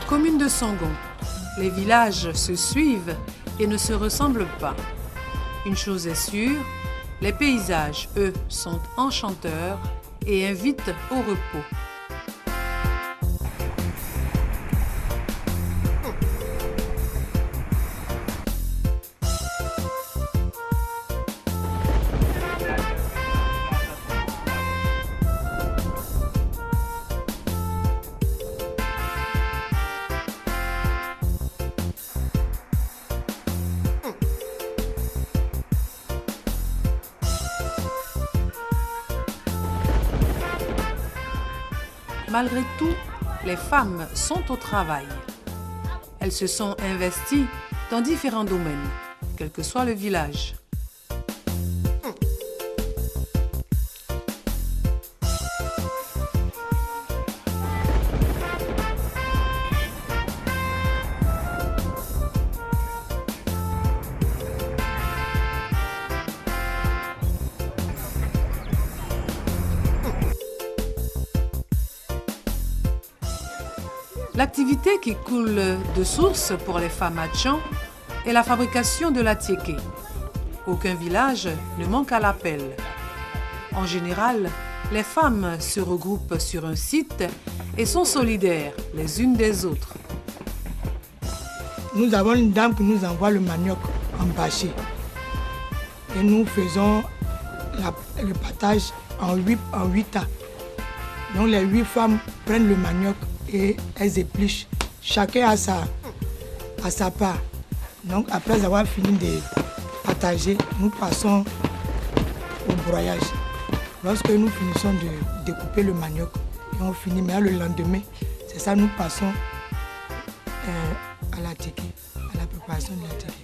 Commune de Sangon. Les villages se suivent et ne se ressemblent pas. Une chose est sûre, les paysages, eux, sont enchanteurs et invitent au repos. Malgré tout, les femmes sont au travail. Elles se sont investies dans différents domaines, quel que soit le village. L'activité qui coule de source pour les femmes à Tchan est la fabrication de la tiéké. Aucun village ne manque à l'appel. En général, les femmes se regroupent sur un site et sont solidaires les unes des autres. Nous avons une dame qui nous envoie le manioc en bâché. Et nous faisons le partage en 8 tas. Donc les 8 femmes prennent le manioc et elles épluchent. Chacun a sa part. Donc après avoir fini de partager, nous passons au broyage. Lorsque nous finissons de découper le manioc, et on finit, mais le lendemain, c'est ça, nous passons à la tiéké, à la préparation de la tiéké.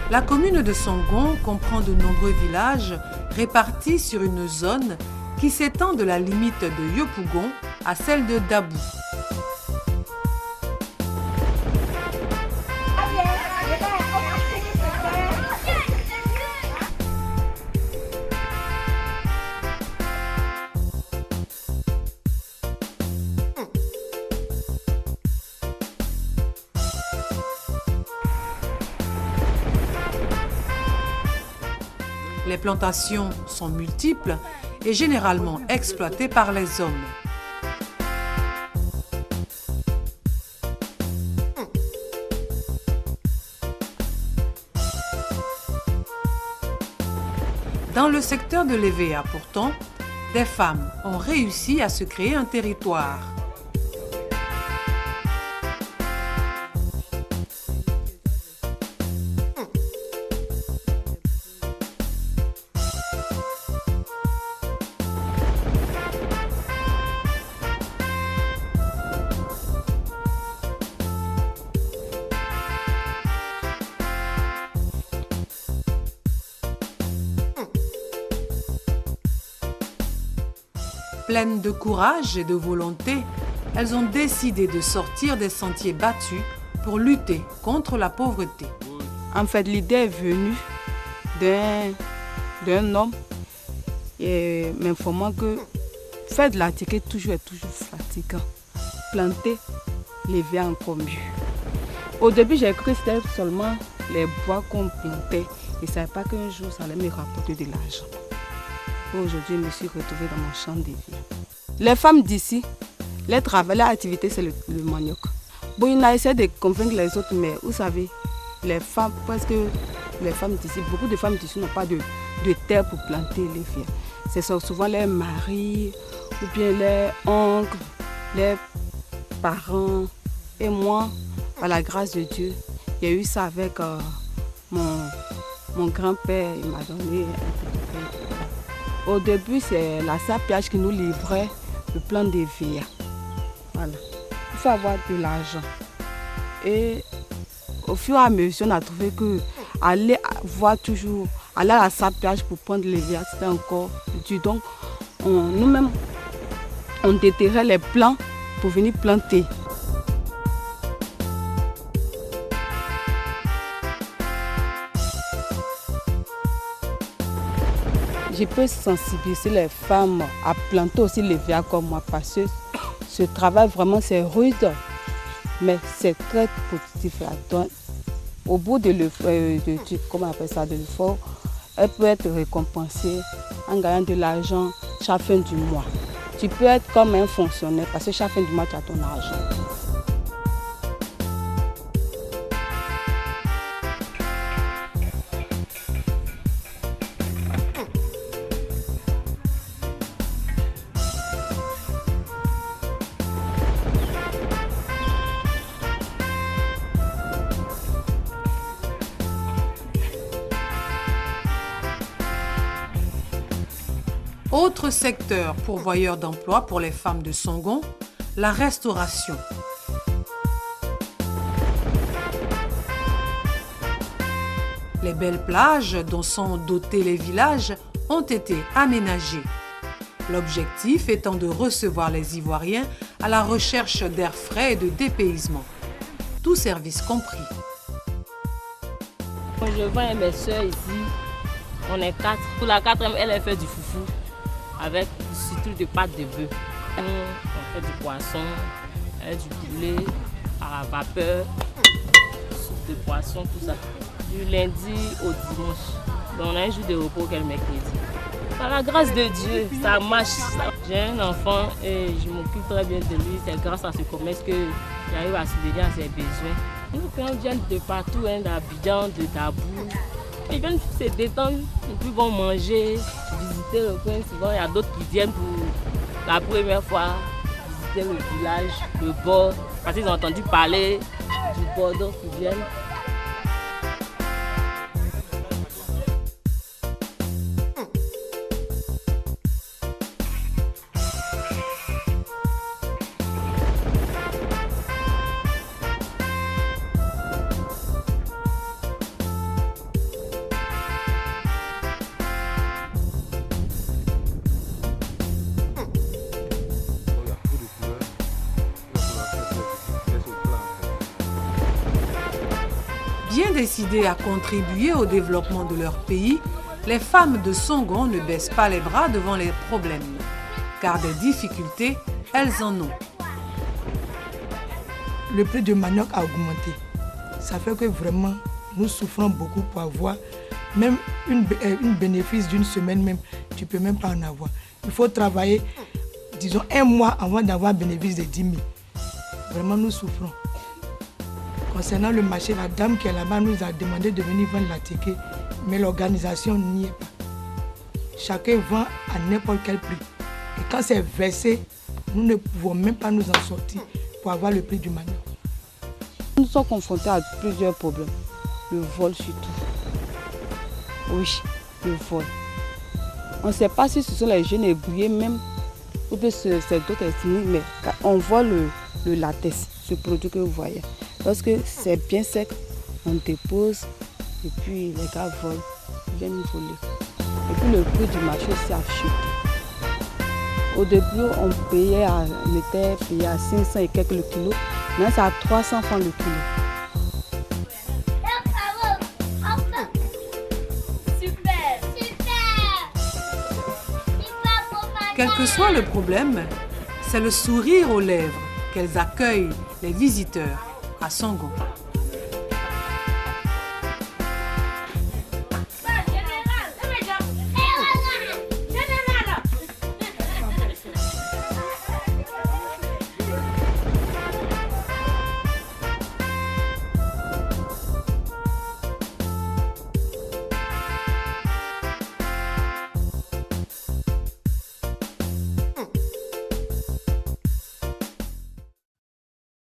La commune de Sangon comprend de nombreux villages répartis sur une zone qui s'étend de la limite de Yopougon à celle de Dabou. Les plantations sont multiples et généralement exploitées par les hommes. Dans le secteur de l'EVA, pourtant, des femmes ont réussi à se créer un territoire. Pleines de courage et de volonté, elles ont décidé de sortir des sentiers battus pour lutter contre la pauvreté. En fait, l'idée est venue d'un homme m'informant que faire de la tiéké est toujours fatigant. Planter, lever encore mieux. Au début, j'ai cru que c'était seulement les bois qu'on plantait. Je ne savais pas qu'un jour, ça allait me rapporter de l'argent. Aujourd'hui, je me suis retrouvée dans mon champ de vie. Les femmes d'ici, leur travail, leur activité, c'est le manioc. Bon, il a essayé de convaincre les autres, mais vous savez, les femmes, parce que les femmes d'ici, beaucoup de femmes d'ici n'ont pas de terre pour planter les fers. c'est souvent les maris ou bien les oncles, les parents. Et moi, par la grâce de Dieu, j'ai eu ça avec mon grand-père. Il m'a donné un petit peu. Au début, c'est la SAPH qui nous livrait le plan de vie. Voilà. Il faut avoir de l'argent. Et au fur et à mesure, on a trouvé que aller à la SAPH pour prendre les VIA, c'était encore dur. Donc, nous-mêmes, on déterrait les plants pour venir planter. Je peux sensibiliser les femmes à planter aussi les VIA comme moi parce que ce travail vraiment c'est rude, mais c'est très positif. Donc, au bout de l'effort, elle peut être récompensée en gagnant de l'argent chaque fin du mois. Tu peux être comme un fonctionnaire parce que chaque fin du mois tu as ton argent. Autre secteur pourvoyeur d'emploi pour les femmes de Songon, la restauration. Les belles plages dont sont dotés les villages ont été aménagées. L'objectif étant de recevoir les Ivoiriens à la recherche d'air frais et de dépaysement. Tous services compris. Je vois mes soeurs ici, on est 4. Pour la 4e, elle fait du foufou avec surtout des pâtes de bœuf. On fait du poisson, du poulet à la vapeur, soupe de poisson, tout ça. Du lundi au dimanche. Donc on a un jour de repos qu'elle mercredi. Par la grâce de Dieu, ça marche. J'ai un enfant et je m'occupe très bien de lui. C'est grâce à ce commerce que j'arrive à subvenir à ses besoins. Nos clients viennent de partout, d'Abidjan, de Dabou. Ils viennent se détendre, ils vont manger, visiter le coin. Souvent, il y a d'autres qui viennent pour la première fois visiter le village, le bord, parce qu'ils ont entendu parler du bord, donc ils viennent. Bien décidées à contribuer au développement de leur pays, les femmes de Songon ne baissent pas les bras devant les problèmes, car des difficultés, elles en ont. Le prix du manioc a augmenté. Ça fait que vraiment, nous souffrons beaucoup pour avoir même une bénéfice d'une semaine même, tu ne peux même pas en avoir. Il faut travailler, disons, 1 mois avant d'avoir un bénéfice de 10 000. Vraiment, nous souffrons. Concernant le marché, la dame qui est là-bas nous a demandé de venir vendre la ticket, mais l'organisation n'y est pas. Chacun vend à n'importe quel prix. Et quand c'est versé, nous ne pouvons même pas nous en sortir pour avoir le prix du manioc. Nous sommes confrontés à plusieurs problèmes. Le vol surtout. Oui, le vol. On ne sait pas si ce sont les jeunes ébouillés même, ou bien c'est d'autres ethnies, mais on voit le latex, ce produit que vous voyez. Lorsque c'est bien sec, on dépose et puis les gars volent, ils viennent voler. Et puis le prix du marché aussi a chuté. Au début, on était payé à 500 et quelques le kilo, maintenant c'est à 300 francs le kilo. Quel que soit le problème, c'est le sourire aux lèvres qu'elles accueillent les visiteurs à Songon.